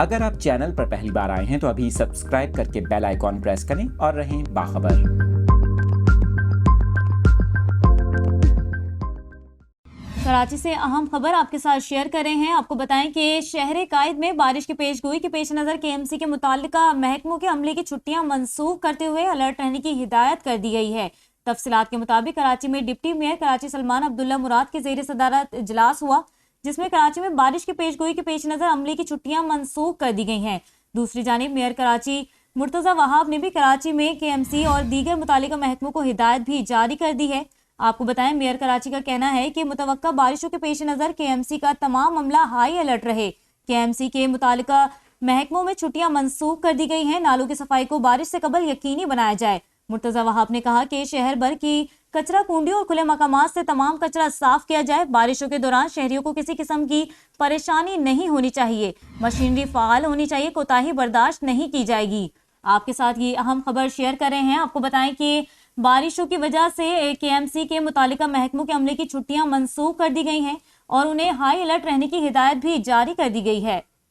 अगर आप चैनल पर पहली बार आए हैं तो अभी सब्सक्राइब करके बेल आइकॉन प्रेस करें और रहें बाखबर। कराची से अहम खबर आपके साथ शेयर कर रहे हैं। आपको बताएं कि शहर कायद में बारिश की पेशगोई के पेश नज़र केएमसी के मुताल्लिका महकमों के अमले की छुट्टियां मनसूख करते हुए अलर्ट रहने की हिदायत कर दी गई है। तफसीलात के मुताबिक कराची में डिप्टी मेयर कराची सलमान अब्दुल्ला मुराद के जेर सदारत इजलास हुआ, जिसमें कराची में बारिश की पेशगोई के पेश नज़र अमले की छुट्टियां मनसूख कर दी गई हैं। दूसरी जानिब मेयर कराची मुर्तज़ा वहाब ने भी कराची में केएमसी और दीगर मुताल्लिका महकमों को हिदायत भी जारी कर दी है। आपको बताएं, मेयर कराची का कहना है कि मुतवक्का बारिशों के पेश नज़र केएमसी का तमाम अमला हाई अलर्ट रहे। केएमसी के मुताल्लिका महकमों में छुट्टियां मनसूख कर दी गई हैं। नालों की सफाई को बारिश से कबल यकीनी बनाया जाए। मुर्तज़ा वहाब ने कहा कि शहर भर की कचरा कुंडियों और खुले मकामात से तमाम कचरा साफ किया जाए। बारिशों के दौरान शहरियों को किसी किस्म की परेशानी नहीं होनी चाहिए। मशीनरी फाल होनी चाहिए, कोताही बर्दाश्त नहीं की जाएगी। आपके साथ ये अहम खबर शेयर कर रहे हैं। आपको बताएं कि बारिशों की वजह से केएमसी के मुतालिका महकमों के अमले की छुट्टियां मनसूख कर दी गई हैं और उन्हें हाई अलर्ट रहने की हिदायत भी जारी कर दी गई है।